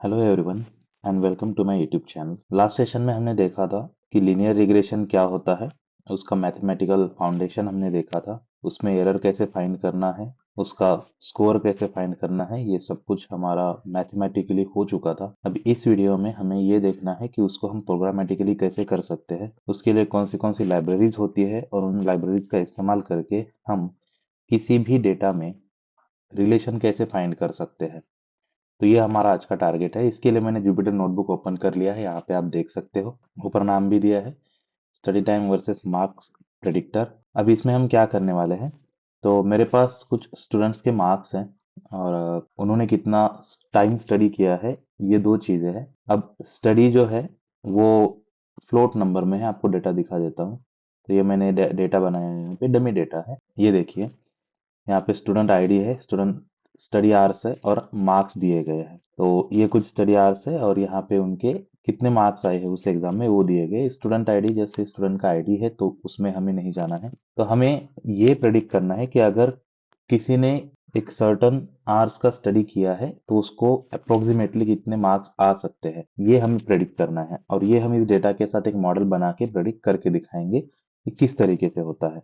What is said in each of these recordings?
Hello everyone and welcome to my YouTube channel. Last session में हमने देखा था कि लीनियर रिग्रेशन क्या होता है, उसका मैथमेटिकल फाउंडेशन हमने देखा था, उसमें एरर कैसे फाइंड करना है, उसका स्कोर कैसे फाइंड करना है, ये सब कुछ हमारा मैथमेटिकली हो चुका था। अब इस वीडियो में हमें ये देखना है कि उसको हम प्रोग्रामेटिकली कैसे कर सकते हैं, उसके लिए कौन सी लाइब्रेरीज होती है और उन लाइब्रेरीज का इस्तेमाल करके हम किसी भी डेटा में रिलेशन कैसे फाइंड कर सकते हैं। तो ये हमारा आज का टारगेट है। इसके लिए मैंने जुपिटर नोटबुक ओपन कर लिया है, यहाँ पे आप देख सकते हो। ऊपर नाम भी दिया है, study time versus marks predictor. अब इसमें हम क्या करने वाले हैं, तो मेरे पास कुछ स्टूडेंट्स के मार्क्स हैं और उन्होंने कितना टाइम स्टडी किया है, ये दो चीज़ें हैं। अब स्टडी जो है वो फ्लोट नंबर में है, आपको डेटा दिखा देता हूँ। तो ये मैंने डेटा बनाया है, यहाँ पे डमी डेटा है, ये देखिए। यहाँ पे स्टूडेंट आईडी है, स्टूडेंट स्टडी आवर्स है और मार्क्स दिए गए हैं। तो ये कुछ स्टडी आवर्स है और यहाँ पे उनके कितने मार्क्स आए हैं उस एग्जाम में वो दिए गए। स्टूडेंट आईडी जैसे स्टूडेंट का आईडी है तो उसमें हमें नहीं जाना है। तो हमें ये प्रेडिक्ट करना है कि अगर किसी ने एक सर्टन आवर्स का स्टडी किया है तो उसको अप्रोक्सीमेटली कितने मार्क्स आ सकते हैं, ये हमें प्रेडिक्ट करना है। और ये हम इस डेटा के साथ एक मॉडल बना के प्रेडिक्ट करके दिखाएंगे कि किस तरीके से होता है।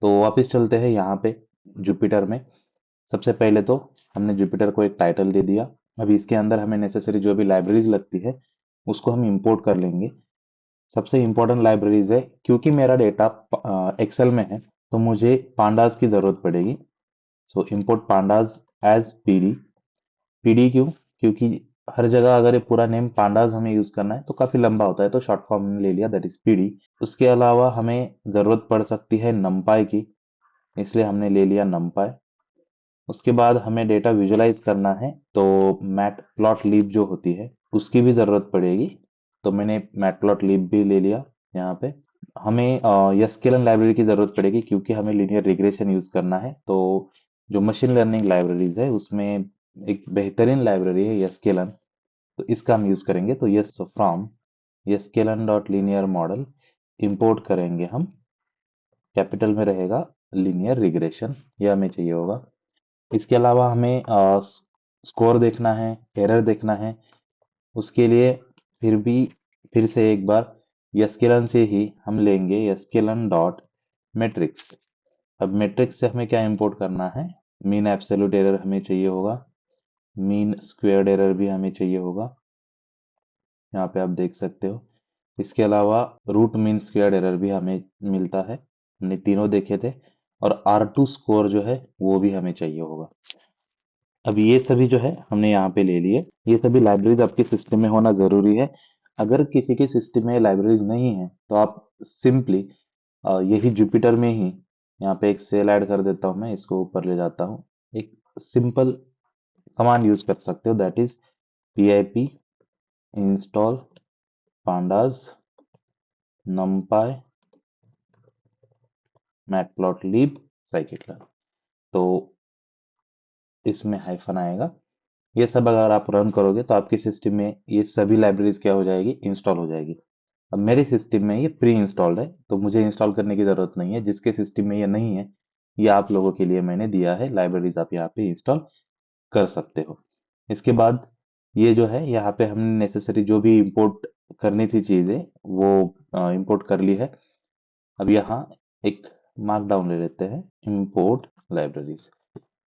तो वापस चलते हैं यहाँ पे जुपिटर में। सबसे पहले तो हमने जुपिटर को एक टाइटल दे दिया। अभी इसके अंदर हमें नेसेसरी जो भी लाइब्रेरीज लगती है उसको हम इंपोर्ट कर लेंगे। सबसे इंपॉर्टेंट लाइब्रेरीज है, क्योंकि मेरा डेटा एक्सेल में है तो मुझे पांडास की जरूरत पड़ेगी। So import pandas as PD. PD क्यों? क्योंकि हर जगह अगर ये पूरा नेम पांडास हमें यूज करना है तो काफी लंबा होता है, तो शॉर्ट फॉर्म में ले लिया, दैट इज पीडी। उसके अलावा हमें जरूरत पड़ सकती है नमपाई की, इसलिए हमने ले लिया नमपाई। उसके बाद हमें डेटा विजुअलाइज करना है तो मैटप्लॉटलिब जो होती है उसकी भी ज़रूरत पड़ेगी, तो मैंने मैटप्लॉटलिब भी ले लिया। यहाँ पे हमें एसक्यूएल लाइब्रेरी की ज़रूरत पड़ेगी क्योंकि हमें लीनियर रिग्रेशन यूज़ करना है। तो जो मशीन लर्निंग लाइब्रेरीज है उसमें एक बेहतरीन लाइब्रेरी है एसक्यूएल, तो इसका हम यूज़ करेंगे। तो yes from SQL dot linear model import करेंगे हम, कैपिटल में रहेगा लीनियर रिग्रेशन, यह हमें चाहिए होगा। इसके अलावा हमें स्कोर देखना है, एरर देखना है। उसके लिए फिर से एक बार एसक्यूएल से ही हम लेंगे एसक्यूएल डॉट मैट्रिक्स। अब मैट्रिक्स से हमें क्या इंपोर्ट करना है, मीन एब्सोल्यूट एरर हमें चाहिए होगा, मीन स्क्वेयर्ड एरर भी हमें चाहिए होगा, यहाँ पे आप देख सकते हो। इसके अलावा रूट मीन स्क्वेयर्ड एरर भी हमें मिलता है, हमने तीनों देखे थे। और R2 स्कोर जो है वो भी हमें चाहिए होगा। अब ये सभी जो है हमने यहाँ पे ले लिए। ये सभी लाइब्रेरीज आपके सिस्टम में होना जरूरी है। अगर किसी के सिस्टम में लाइब्रेरीज नहीं है तो आप सिंपली यही जुपिटर में ही, यहाँ पे एक सेल ऐड कर देता हूँ, मैं इसको ऊपर ले जाता हूँ। एक सिंपल कमांड यूज कर सकते हो, that is pip install pandas numpy matplotlib scikit-learn। तो इसमें हाइफन आएगा। ये सब अगर आप रन करोगे तो आपके सिस्टम में ये सभी लाइब्रेरीज क्या हो जाएगी, इंस्टॉल हो जाएगी। अब मेरे सिस्टम में ये प्री इंस्टॉल्ड है तो मुझे इंस्टॉल करने की ज़रूरत नहीं है। जिसके सिस्टम में ये नहीं है, ये आप लोगों के लिए मैंने दिया है, लाइब्रेरीज आप यहाँ पे इंस्टॉल कर सकते हो। इसके बाद ये जो है यहाँ पे हमने नेसेसरी जो भी इंपोर्ट करनी थी चीज़ें वो इंपोर्ट कर ली है। अब यहाँ एक मार्कडाउन ले लेते हैं, import libraries.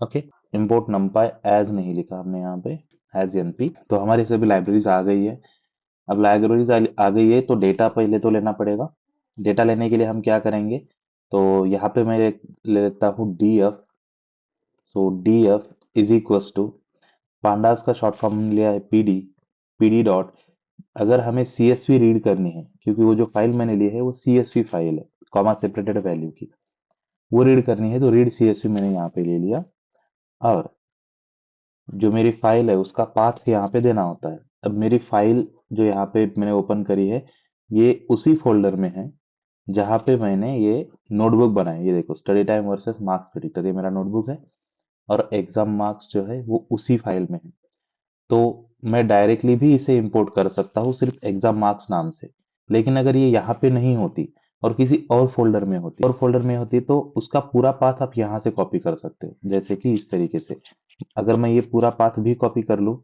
Okay, import numpy as नहीं लिखा हमने यहाँ पे, एज np। तो हमारी सभी लाइब्रेरीज आ गई है। अब लाइब्रेरीज आ गई है तो डेटा पहले तो लेना पड़ेगा। डेटा लेने के लिए हम क्या करेंगे, तो यहाँ पे मैं ले लेता हूँ df। So df is equals to, pandas का शॉर्ट फॉर्म लिया है pd। pd डॉट, अगर हमें csv रीड करनी है, क्योंकि वो जो फाइल मैंने ली है वो csv फाइल है, कॉमा सेपरेटेड वैल्यू की, वो रीड करनी है तो रीड csv मैंने यहाँ पे ले लिया। और जो मेरी फाइल है उसका पाथ यहाँ पे देना होता है। अब मेरी फाइल जो यहाँ पे मैंने ओपन करी है ये उसी फोल्डर में है जहाँ पे मैंने ये नोटबुक बनाया। ये देखो, study time versus marks predictor, ये मेरा नोटबुक है और एग्जाम मार्क्स जो है वो उसी फाइल में है। तो मैं डायरेक्टली भी इसे इंपोर्ट कर सकता हूँ सिर्फ एग्जाम मार्क्स नाम से। लेकिन अगर ये यहाँ पे नहीं होती और किसी और फोल्डर में होती तो उसका पूरा पाथ आप यहाँ से कॉपी कर सकते हो, जैसे कि इस तरीके से। अगर मैं ये पूरा पाथ भी कॉपी कर लूँ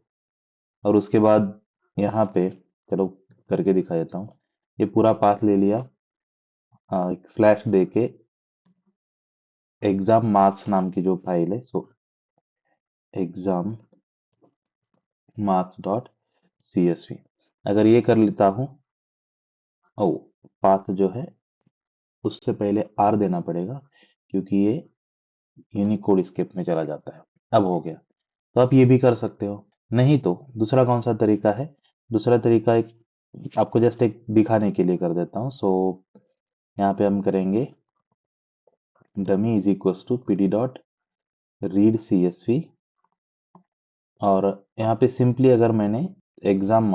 और उसके बाद यहाँ पे चलो करके दिखा देता हूँ। ये पूरा पाथ ले लिया, एक स्लैश दे के एग्जाम मार्क्स नाम की जो फाइल है, so exam marks dot CSV। अगर ये कर लेता हूँ, ओ पाथ जो है उससे पहले R देना पड़ेगा क्योंकि ये यूनिकोड स्केप में चला जाता है। अब हो गया। तो आप ये भी कर सकते हो। नहीं तो दूसरा कौन सा तरीका है? दूसरा तरीका एक आपको जस्ट एक दिखाने के लिए कर देता हूँ। सो यहाँ पे हम करेंगे dummy is equals to p d dot read CSV, और यहाँ पे सिंपली अगर मैंने एग्जाम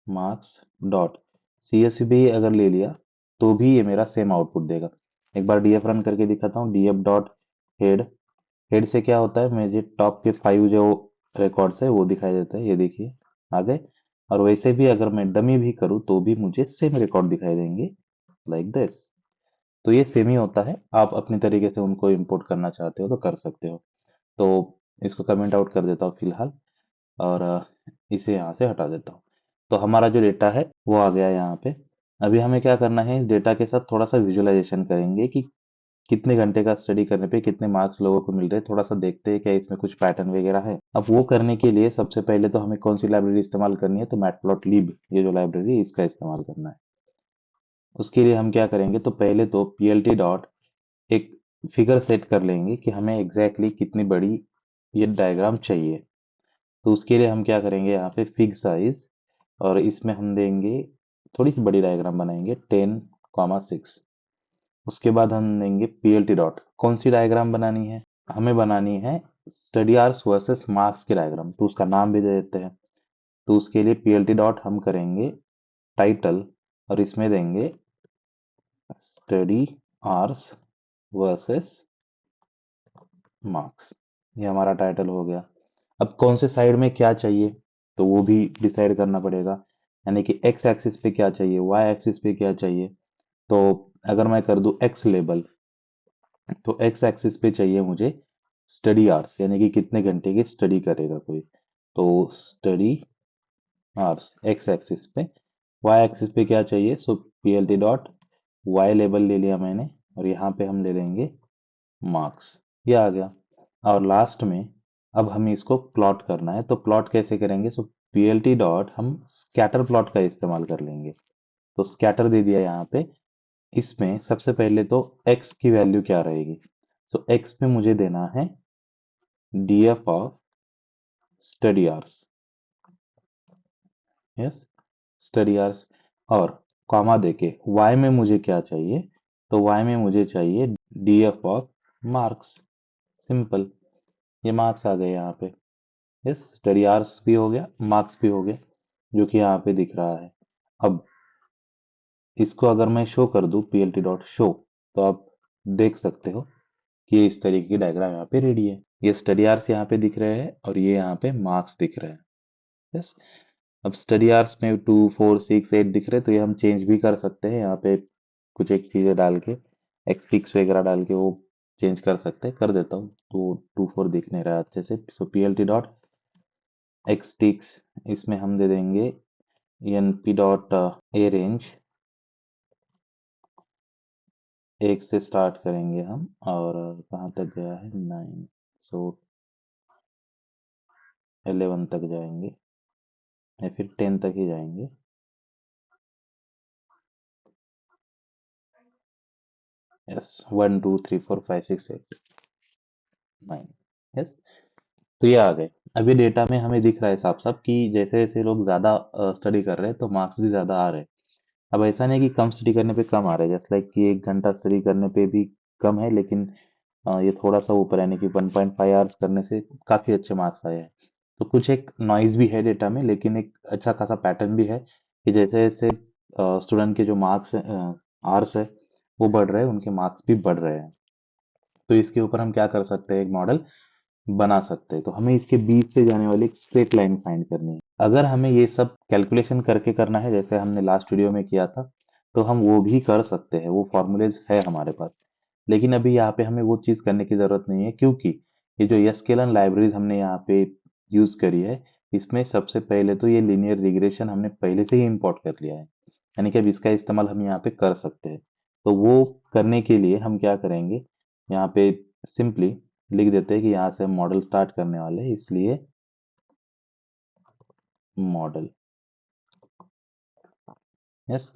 मार्क्स डॉट CSV अगर ले लिया तो भी ये मेरा सेम आउटपुट देगा। एक बार डीएफ रन करके दिखाता हूँ। डीएफ डॉट हेड, हेड से क्या होता है, मुझे टॉप के 5 जो रिकॉर्ड्स है वो दिखाई देता है। ये देखिए आ गए। और वैसे भी अगर मैं डमी भी करूँ तो भी मुझे सेम रिकॉर्ड दिखाई देंगे, लाइक दिस। तो ये सेम ही होता है। आप अपने तरीके से उनको इंपोर्ट करना चाहते हो तो कर सकते हो। तो इसको कमेंट आउट कर देता हूँ फिलहाल, और इसे यहाँ से हटा देता हूँ। तो हमारा जो डेटा है वो आ गया यहाँ पे। अभी हमें क्या करना है, इस डेटा के साथ थोड़ा सा विजुअलाइजेशन करेंगे कि कितने घंटे का स्टडी करने पे कितने मार्क्स लोगों को मिल रहे हैं। थोड़ा सा देखते हैं क्या इसमें कुछ पैटर्न वगैरह है। अब वो करने के लिए सबसे पहले तो हमें कौन सी लाइब्रेरी इस्तेमाल करनी है, तो मैटप्लॉटलिब ये जो लाइब्रेरी है इसका इस्तेमाल करना है। उसके लिए हम क्या करेंगे, तो पहले तो plt डॉट एक फिगर सेट कर लेंगे कि हमें एग्जैक्टली कितनी बड़ी ये डायग्राम चाहिए। तो उसके लिए हम क्या करेंगे, यहाँ पे फिग साइज, और इसमें हम देंगे थोड़ी सी बड़ी डायग्राम बनाएंगे 10,6। उसके बाद हम देंगे plt डॉट कौन सी डायग्राम बनानी है, हमें बनानी है स्टडी आवर्स वर्सेस मार्क्स की डायग्राम, तो उसका नाम भी दे देते हैं। तो उसके लिए plt डॉट हम करेंगे टाइटल, और इसमें देंगे स्टडी आवर्स वर्सेस मार्क्स। ये हमारा टाइटल हो गया। अब कौन से साइड में क्या चाहिए तो वो भी डिसाइड करना पड़ेगा, यानी कि एक्स एक्सिस पे क्या चाहिए, वाई एक्सिस पे क्या चाहिए। तो अगर मैं कर दूं एक्स लेबल, तो एक्स एक्सिस पे चाहिए मुझे स्टडी आवर्स, यानी कि कितने घंटे की स्टडी करेगा कोई। तो स्टडी आवर्स एक्स एक्सिस पे। वाई एक्सिस पे क्या चाहिए, सो plt डॉट वाई लेबल ले लिया मैंने, और यहाँ पे हम ले लेंगे मार्क्स। ये आ गया। और लास्ट में अब हमें इसको प्लॉट करना है, तो प्लॉट कैसे करेंगे, सो plt डॉट हम स्कैटर प्लॉट का इस्तेमाल कर लेंगे। तो स्कैटर दे दिया यहाँ पे। इसमें सबसे पहले तो x की वैल्यू क्या रहेगी, सो x पे मुझे देना है df of study hours, yes study hours, और कॉमा देके y में मुझे क्या चाहिए, तो y में मुझे चाहिए df ऑफ मार्क्स। सिंपल, ये मार्क्स आ गए यहाँ पे। यस स्टडी आवर्स भी हो गया, मार्क्स भी हो गया, जो कि यहाँ पे दिख रहा है। अब इसको अगर मैं शो कर दूं plt डॉट शो, तो आप देख सकते हो कि ये इस तरीके की डायग्राम यहाँ पे रेडी है। ये स्टडी आवर्स यहाँ पे दिख रहे हैं और ये यहाँ पे मार्क्स दिख रहे हैं। यस, अब स्टडी आवर्स में 2, 4, 6, 8 दिख रहे हैं, तो ये हम चेंज भी कर सकते हैं यहाँ पे कुछ एक चीजें डाल के, एक्सटिक्स वगैरह डाल के वो चेंज कर सकते हैं। कर देता हूँ, तो 2, 4 दिख नहीं रहा है अच्छे से। सो plt डॉट एक्सटिक्स, इसमें हम दे देंगे np डॉट ए रेंज, एक से स्टार्ट करेंगे हम, और कहाँ तक गया है 9, सो 11 तक जाएंगे, या फिर 10 तक ही जाएंगे। यस 1, 2, 3, 4, 5, 6, 8, 9। यस, तो ये आ गए। अभी डेटा में हमें दिख रहा है साफ साफ कि जैसे जैसे लोग ज्यादा स्टडी कर रहे हैं तो मार्क्स भी ज्यादा आ रहे हैं। अब ऐसा नहीं कि कम स्टडी करने पे कम आ रहे हैं, जैसे लाइक कि 1 घंटा स्टडी करने पे भी कम है, लेकिन ये थोड़ा सा ऊपर यानी कि 1.5 आवर्स करने से काफी अच्छे मार्क्स आए हैं। तो कुछ एक नॉइज भी है डेटा में, लेकिन एक अच्छा खासा पैटर्न भी है कि जैसे जैसे स्टूडेंट के जो मार्क्स आवर्स है वो बढ़ रहे हैं, उनके मार्क्स भी बढ़ रहे हैं। तो इसके ऊपर हम क्या कर सकते हैं, एक मॉडल बना सकते हैं। तो हमें इसके बीच से जाने वाली एक स्ट्रेट लाइन फाइंड करनी है। अगर हमें ये सब कैलकुलेशन करके करना है जैसे हमने लास्ट वीडियो में किया था, तो हम वो भी कर सकते हैं, वो फॉर्मूलेज है हमारे पास। लेकिन अभी यहाँ पे हमें वो चीज़ करने की ज़रूरत नहीं है, क्योंकि ये जो sklearn लाइब्रेरीज हमने यहाँ पे यूज करी है, इसमें सबसे पहले तो ये लीनियर रिग्रेशन हमने पहले से ही इंपोर्ट कर लिया है, यानी कि अब इसका इस्तेमाल हम यहाँ पे कर सकते हैं। तो वो करने के लिए हम क्या करेंगे, यहाँ पे सिंपली लिख देते हैं कि यहाँ से हम मॉडल स्टार्ट करने वाले हैं, इसलिए मॉडल। यस।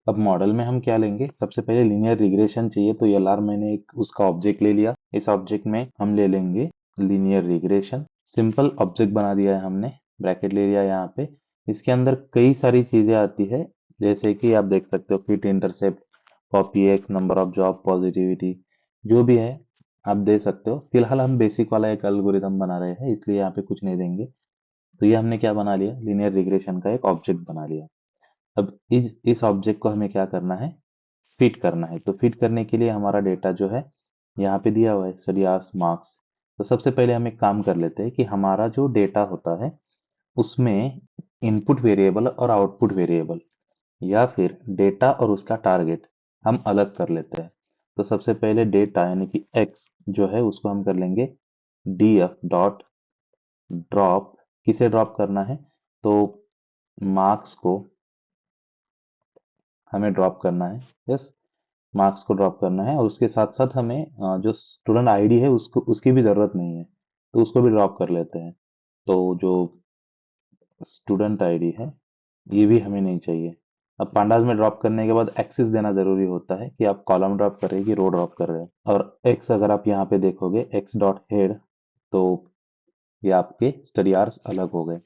अब मॉडल में हम क्या लेंगे, सबसे पहले लीनियर रिग्रेशन चाहिए, तो एलआर मैंने एक उसका ऑब्जेक्ट ले लिया। इस ऑब्जेक्ट में हम ले लेंगे लीनियर रिग्रेशन। सिंपल ऑब्जेक्ट बना दिया है हमने, ब्रैकेट ले लिया यहाँ पे। इसके अंदर कई सारी चीजें आती है, जैसे कि आप देख सकते हो fit, intercept, copy x, number of job, positivity, जो भी है आप दे सकते हो। फिलहाल हम बेसिक वाला एक एल्गोरिथम बना रहे हैं, इसलिए यहाँ पे कुछ नहीं देंगे। तो ये हमने क्या बना लिया, लीनियर रिग्रेशन का एक ऑब्जेक्ट बना लिया। अब इस ऑब्जेक्ट को हमें क्या करना है, फिट करना है। तो फिट करने के लिए हमारा डेटा जो है यहाँ पे दिया हुआ है, स्टडी आवर्स, मार्क्स। तो सबसे पहले हम एक काम कर लेते हैं कि हमारा जो डेटा होता है उसमें इनपुट वेरिएबल और आउटपुट वेरिएबल, या फिर डेटा और उसका टारगेट हम अलग कर लेते हैं। तो सबसे पहले डेटा यानी कि एक्स जो है उसको हम कर लेंगे df डॉट ड्रॉप। किसे ड्रॉप करना है, तो मार्क्स को हमें ड्रॉप करना है। यस, मार्क्स को ड्रॉप करना है, और उसके साथ साथ हमें जो स्टूडेंट आईडी है उसको, उसकी भी ज़रूरत नहीं है, तो उसको भी ड्रॉप कर लेते हैं। तो जो स्टूडेंट आईडी है ये भी हमें नहीं चाहिए। अब पांडास में ड्रॉप करने के बाद एक्सिस देना जरूरी होता है कि आप कॉलम ड्रॉप कर रहे हैं कि रो ड्रॉप कर रहे हैं। और एक्स अगर आप यहाँ पे देखोगे, एक्स डॉट हेड, तो ये आपके स्टडी आवर्स अलग हो गए।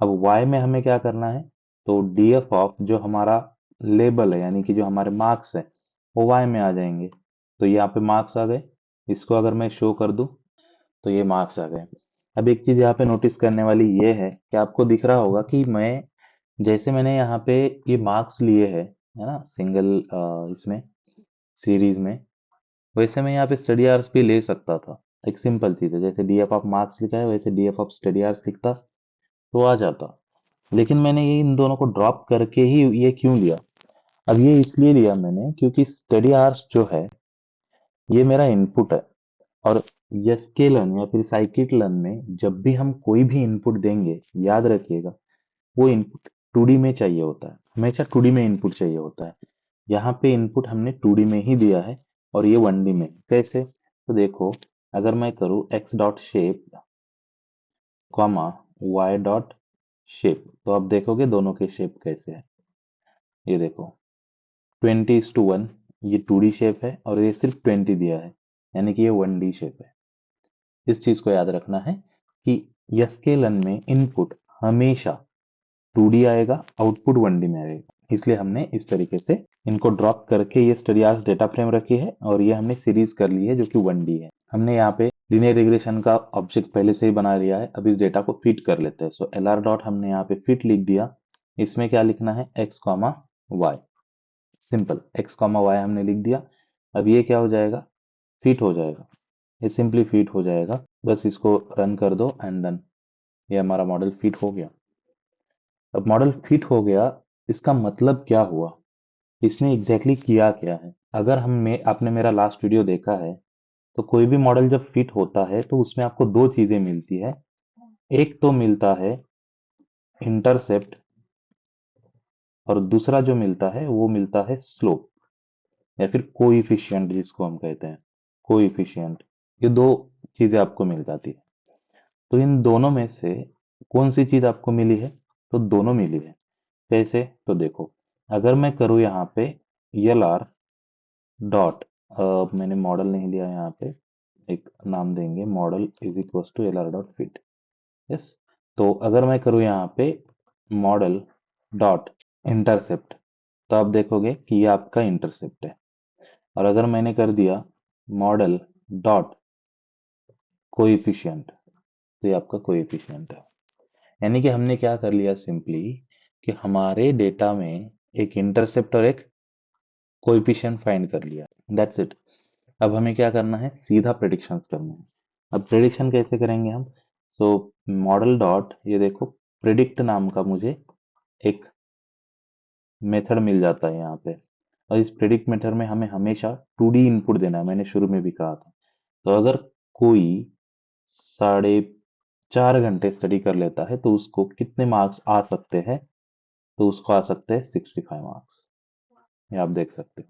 अब वाई में हमें क्या करना है, तो डीएफ ऑफ जो हमारा लेबल है यानी कि जो हमारे मार्क्स है वो वाई में आ जाएंगे। तो यहाँ पे मार्क्स आ गए, इसको अगर मैं शो कर दूं तो ये मार्क्स आ गए। अब एक चीज यहाँ पे नोटिस करने वाली ये है कि आपको दिख रहा होगा कि मैंने यहाँ पे ये मार्क्स लिए है ना, सिंगल इसमें सीरीज में, वैसे मैं यहाँ पे स्टडी आवर्स भी ले सकता था। एक सिंपल चीज है, जैसे डीएफ ऑफ मार्क्स लिखा है वैसे डीएफ ऑफ स्टडी आवर्स लिखता तो आ जाता। लेकिन मैंने ये इन दोनों को ड्रॉप करके ही ये क्यों लिया, अब ये इसलिए लिया मैंने क्योंकि स्टडी आवर्स जो है ये मेरा इनपुट है। और sklearn या फिर scikit-learn में जब भी हम कोई भी इनपुट देंगे, याद रखिएगा वो इनपुट 2D में चाहिए होता है, हमेशा 2D में इनपुट चाहिए होता है। यहाँ पे इनपुट हमने 2D में ही दिया है, और ये 1D में। कैसे, तो देखो, अगर मैं करूँ x dot shape comma y dot shape, तो आप देखोगे दोनों के शेप कैसे है। ये देखो 20:1, ये 2D शेप है और ये सिर्फ 20 दिया है, यानी कि ये 1D शेप है। इस चीज को याद रखना है कि sklearn में इनपुट हमेशा 2D आएगा, आउटपुट 1D में आएगा। इसलिए हमने इस तरीके से इनको ड्रॉप करके ये स्टडी आज डेटा फ्रेम रखी है, और ये हमने सीरीज कर ली है जो कि 1D है। हमने यहाँ पे लीनियर रिग्रेशन का ऑब्जेक्ट पहले से ही बना लिया है, अब इस डेटा को फिट कर लेते हैं। सो एल आर डॉट हमने यहाँ पे फिट लिख दिया। इसमें क्या लिखना है, x comma y, simple x comma y हमने लिख दिया। अब ये क्या हो जाएगा, फिट हो जाएगा, ये सिंपली फिट हो जाएगा। बस इसको रन कर दो एंड डन, ये हमारा मॉडल फिट हो गया। अब मॉडल फिट हो गया, इसका मतलब क्या हुआ, इसने एग्जैक्टली किया क्या है। अगर आपने मेरा लास्ट वीडियो देखा है, तो कोई भी मॉडल जब फिट होता है तो उसमें आपको दो चीजें मिलती है। एक तो मिलता है इंटरसेप्ट, और दूसरा जो मिलता है वो मिलता है स्लोप, या फिर कोइफिशिएंट जिसको हम कहते हैं, कोइफिशिएंट। ये दो चीजें आपको मिल जाती है। तो इन दोनों में से कौन सी चीज आपको मिली है, तो दोनों मिली है। कैसे, तो देखो, अगर मैं करूँ यहाँ पे एल आर डॉट, मैंने मॉडल नहीं दिया यहाँ पे, एक नाम देंगे model is equal to L R dot fit. Yes, तो अगर मैं करूँ यहाँ पे मॉडल डॉट इंटरसेप्ट, तो आप देखोगे कि ये आपका इंटरसेप्ट है। और अगर मैंने कर दिया मॉडल डॉट कोएफिशिएंट, तो ये आपका कोएफिशिएंट है। यानी कि हमने क्या कर लिया सिंपली, कि हमारे डेटा में एक इंटरसेप्ट और एक कोएफिशिएंट फाइंड कर लिया, दैट्स इट। अब हमें क्या करना है, सीधा प्रेडिक्शंस करना है। अब प्रेडिक्शन कैसे करेंगे हम, सो मॉडल डॉट, ये देखो प्रिडिक्ट नाम का मुझे एक मेथड मिल जाता है यहाँ पे। और इस प्रिडिक्ट मेथड में हमें हमेशा 2D इनपुट देना है, मैंने शुरू में भी कहा था। तो अगर कोई 4.5 घंटे स्टडी कर लेता है तो उसको कितने मार्क्स आ सकते हैं? तो उसको आ सकते हैं 65 मार्क्स। ये आप देख सकते हो।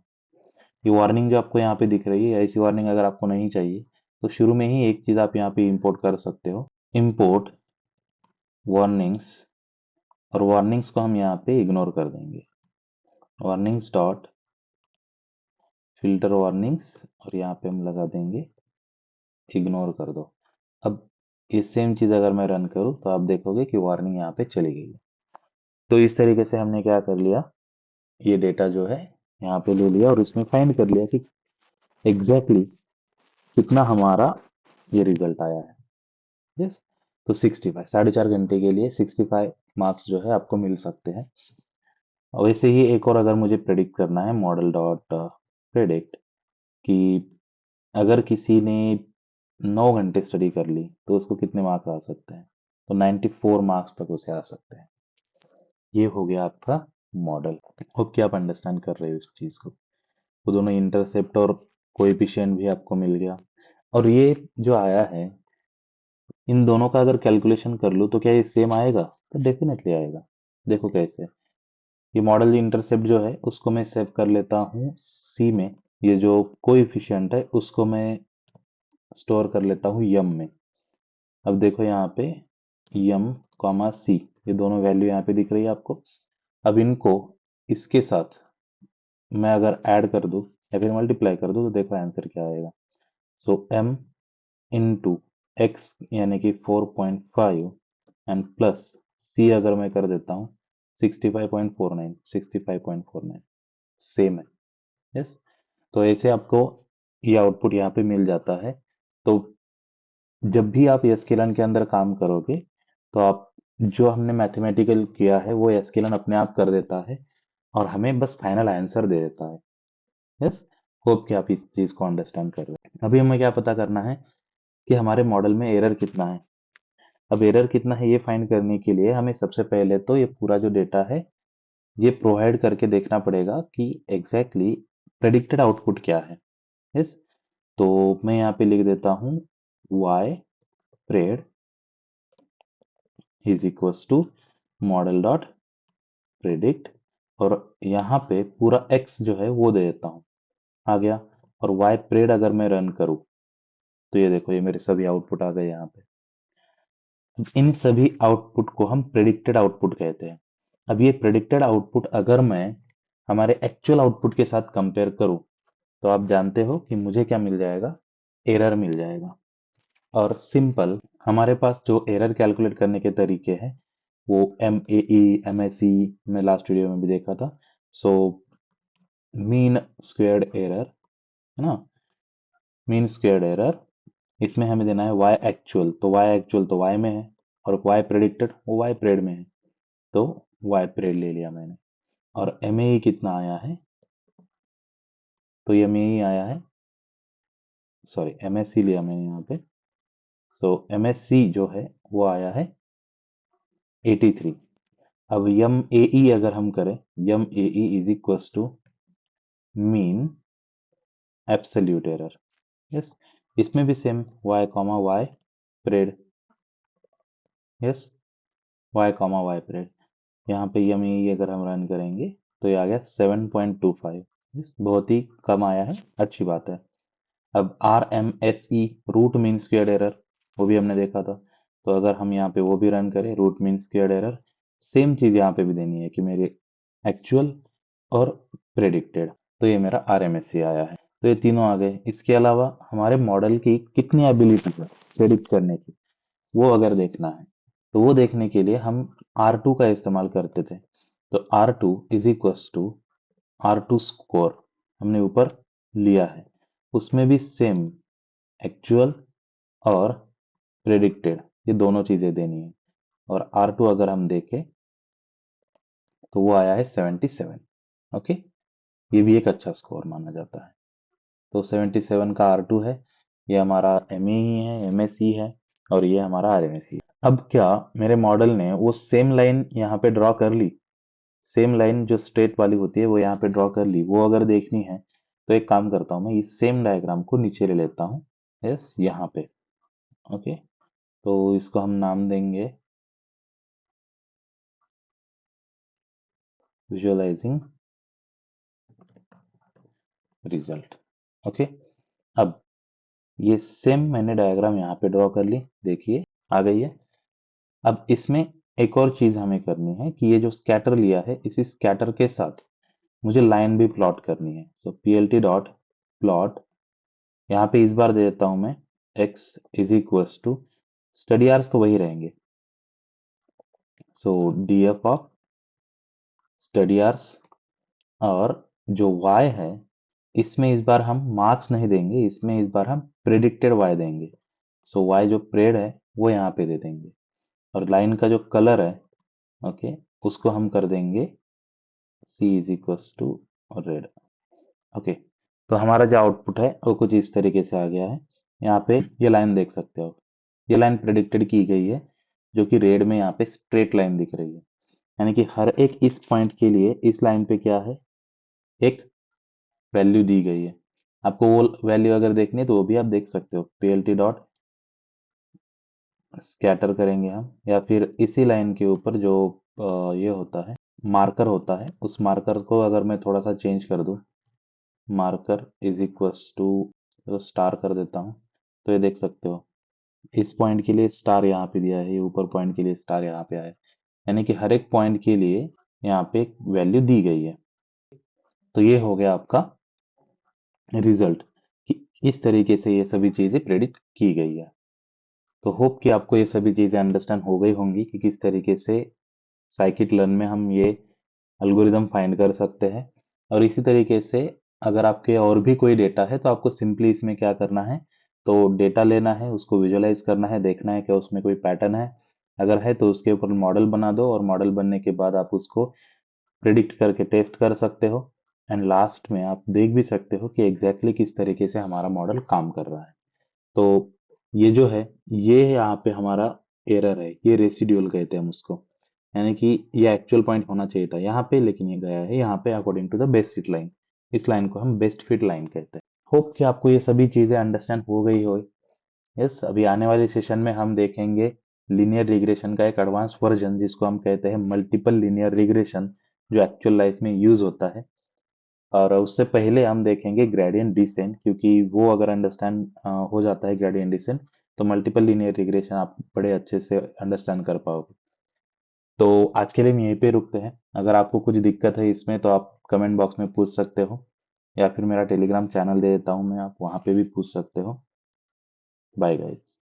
ये वार्निंग जो आपको यहाँ पे दिख रही है, ऐसी वार्निंग अगर आपको नहीं चाहिए तो शुरू में ही एक चीज आप यहाँ पे इंपोर्ट कर सकते हो, इंपोर्ट वार्निंग्स। और वार्निंग्स को हम यहाँ पे इग्नोर कर देंगे, वार्निंग्स डॉट फिल्टर वार्निंग्स, और यहाँ पे हम लगा देंगे इग्नोर कर दो। अब ये सेम चीज अगर मैं रन करूँ तो आप देखोगे कि वार्निंग यहाँ पे चली गई है। तो इस तरीके से हमने क्या कर लिया, ये डेटा जो है यहाँ पे ले लिया और इसमें फाइंड कर लिया कि एग्जैक्टली कितना हमारा ये रिजल्ट आया है। यस, तो 65, 4.5 घंटे के लिए 65 मार्क्स जो है आपको मिल सकते हैं। वैसे ही एक और अगर मुझे प्रेडिक्ट करना है, मॉडल डॉट प्रेडिक्ट, कि अगर किसी ने 9 घंटे स्टडी कर ली तो उसको कितने मार्क्स आ सकते हैं? तो 94 मार्क्स तक उसे आ सकते हैं। ये हो गया आपका मॉडल। होप कि आप अंडरस्टैंड कर रहे हो इस चीज को। वो दोनों इंटरसेप्ट और कोएफिशिएंट भी आपको मिल गया। और ये जो आया है, इन दोनों का अगर कैलकुलेशन कर लूँ तो क्या ये सेम आएगा? तो डेफिनेटली आएगा। देखो कैसे। ये मॉडल इंटरसेप्ट जो है उसको मैं सेव कर लेता हूँ सी में, ये जो कोएफिशिएंट है उसको मैं स्टोर कर लेता हूँ यम में। अब देखो यहाँ पे यम कॉमा सी, ये दोनों वैल्यू यहाँ पे दिख रही है आपको। अब इनको इसके साथ मैं अगर ऐड कर दूं या फिर मल्टीप्लाई कर दूं तो देखो आंसर क्या आएगा। सो m इंटू एक्स यानी कि 4.5 एंड प्लस c अगर मैं कर देता हूँ 65.49, 65.49 सेम है। यस, तो ऐसे आपको ये आउटपुट यहाँ पे मिल जाता है। तो जब भी आप एसक्यूएल के अंदर काम करोगे तो आप जो हमने मैथमेटिकल किया है वो एसक्यूएल अपने आप कर देता है और हमें बस फाइनल आंसर दे देता है। यस, होप कि आप इस चीज को अंडरस्टैंड कर रहे हैं। अभी हमें क्या पता करना है कि हमारे मॉडल में एरर कितना है। अब एरर कितना है ये फाइंड करने के लिए हमें सबसे पहले तो ये पूरा जो डेटा है ये प्रोवाइड करके देखना पड़ेगा कि एग्जैक्टली प्रेडिक्टेड आउटपुट क्या है। यस, तो मैं यहाँ पे लिख देता हूँ y pred is equals to model dot predict, और यहाँ पे पूरा x जो है वो दे देता हूँ, आ गया। और y pred अगर मैं रन करूँ तो ये देखो ये मेरे सभी आउटपुट आ गए यहाँ पे। इन सभी आउटपुट को हम प्रेडिक्टेड आउटपुट कहते हैं। अब ये प्रेडिक्टेड आउटपुट अगर मैं हमारे एक्चुअल आउटपुट के साथ कंपेयर करूं तो आप जानते हो कि मुझे क्या मिल जाएगा? एरर मिल जाएगा। और सिंपल हमारे पास जो एरर कैलकुलेट करने के तरीके हैं वो MAE, MSE में लास्ट वीडियो में भी देखा था। सो मीन स्क्वेयर्ड एरर है ना, मीन स्क्वेयर्ड एरर, इसमें हमें देना है y एक्चुअल, तो y एक्चुअल तो y में है और y प्रेडिक्टेड वो y प्रेड में है, तो y प्रेड ले लिया मैंने। और MAE कितना आया है? तो MAE आया है, सॉरी MSC लिया मैंने यहाँ पे। सो MSC जो है वो आया है 83। अब MAE अगर हम करें, MAE is equals to mean absolute error. Yes, इसमें भी same y comma y pred. Yes, y comma y pred. यहाँ पे MAE अगर हम रन करेंगे तो ये आ गया 7.25। यस, बहुत ही कम आया है, अच्छी बात है। अब RMSE root mean squared error वो भी हमने देखा था, तो अगर हम यहाँ पे वो भी रन करें root mean squared error, same चीज यहाँ पे भी देनी है कि मेरे एक्चुअल और प्रेडिक्टेड। तो ये मेरा RMSE आया है। तो ये तीनों आ गए। इसके अलावा हमारे मॉडल की कितनी एबिलिटी है प्रेडिक्ट करने की, वो अगर देखना है तो वो देखने के लिए हम R2 का इस्तेमाल करते थे। तो R2 is equals to R2 score हमने ऊपर लिया है, उसमें भी सेम एक्चुअल और प्रेडिक्टेड ये दोनों चीजें देनी है। और R2 अगर हम देखें तो वो आया है 77। ओके, ये भी एक अच्छा स्कोर माना जाता है। तो 77 का R2 है, ये हमारा MAE है, MSE है, और ये हमारा RMSE है। अब क्या मेरे मॉडल ने वो सेम लाइन यहाँ पे ड्रॉ कर ली? सेम लाइन जो स्ट्रेट वाली होती है वो यहाँ पे ड्रॉ कर ली, वो अगर देखनी है तो एक काम करता हूँ मैं इस सेम डायग्राम को नीचे ले लेता हूँ। यस, यहाँ पे। ओके, तो इसको हम नाम देंगे विजुअलाइजिंग रिजल्ट। ओके, अब ये सेम मैंने डायग्राम यहाँ पे ड्रॉ कर ली, देखिए आ गई है। अब इसमें एक और चीज हमें करनी है कि ये जो स्कैटर लिया है, इसी स्कैटर के साथ मुझे लाइन भी प्लॉट करनी है। सो plt डॉट प्लॉट, यहाँ पे इस बार दे देता हूं मैं x is equals to, study hours तो वही रहेंगे, so df of study hours, और जो y है इसमें इस बार हम मार्क्स नहीं देंगे, इसमें इस बार हम प्रिडिक्टेड y देंगे। सो y जो प्रेड है वो यहाँ पे दे देंगे, और लाइन का जो कलर है, ओके, उसको हम कर देंगे c is equals to red. Okay, तो हमारा जो आउटपुट है वो कुछ इस तरीके से आ गया है। यहाँ पे ये लाइन देख सकते हो, ये लाइन प्रेडिक्टेड की गई है, जो कि रेड में यहाँ पे स्ट्रेट लाइन दिख रही है। यानी कि हर एक इस पॉइंट के लिए इस लाइन पे क्या है, एक वैल्यू दी गई है। आपको वो वैल्यू अगर देखनी है तो वो भी आप देख सकते हो, plt डॉट स्कैटर करेंगे हम, या फिर इसी लाइन के ऊपर जो ये होता है मार्कर होता है, उस मार्कर को अगर मैं थोड़ा सा चेंज कर दूं, marker is equals to star कर देता हूँ, तो ये देख सकते हो इस पॉइंट के लिए स्टार यहाँ पे दिया है, ये ऊपर पॉइंट के लिए स्टार यहाँ पे आया है। यानी कि हर एक पॉइंट के लिए यहाँ पे एक वैल्यू दी गई है। तो ये हो गया आपका रिजल्ट, कि इस तरीके से ये सभी चीजें प्रेडिक्ट की गई है। तो होप कि आपको ये सभी चीजें अंडरस्टैंड हो गई होंगी कि किस तरीके से साइकिट लर्न में हम ये एल्गोरिदम फाइंड कर सकते हैं। और इसी तरीके से अगर आपके और भी कोई डेटा है तो आपको सिंपली इसमें क्या करना है, तो डेटा लेना है, उसको विजुअलाइज करना है, देखना है कि उसमें कोई पैटर्न है, अगर है तो उसके ऊपर मॉडल बना दो, और मॉडल बनने के बाद आप उसको प्रिडिक्ट करके टेस्ट कर सकते हो। एंड लास्ट में आप देख भी सकते हो कि एग्जैक्टली किस तरीके से हमारा मॉडल काम कर रहा है। तो ये जो है, ये यहाँ पे हमारा एरर है, ये रेसिड्यूल कहते हैं हम उसको। यानी कि ये एक्चुअल पॉइंट होना चाहिए था यहाँ पे, लेकिन ये गया है यहाँ पे according to the best fit line. इस लाइन को हम बेस्ट फिट लाइन कहते हैं। होप कि आपको ये सभी चीजें अंडरस्टैंड हो गई हो। यस, अभी आने वाले सेशन में हम देखेंगे लीनियर रिग्रेशन का एक एडवांस वर्जन, जिसको हम कहते हैं मल्टीपल लीनियर रिग्रेशन, जो एक्चुअल लाइफ में यूज होता है। और उससे पहले हम देखेंगे ग्रेडियंट डिसेंट, क्योंकि वो अगर अंडरस्टैंड हो जाता है ग्रेडियंट डिसेंट, तो मल्टीपल लीनियर रिग्रेशन आप बड़े अच्छे से अंडरस्टैंड कर पाओगे। तो आज के लिए हम यहीं पे रुकते हैं। अगर आपको कुछ दिक्कत है इसमें तो आप कमेंट बॉक्स में पूछ सकते हो, या फिर मेरा टेलीग्राम चैनल दे देता हूँ मैं, आप वहाँ पे भी पूछ सकते हो। Bye guys.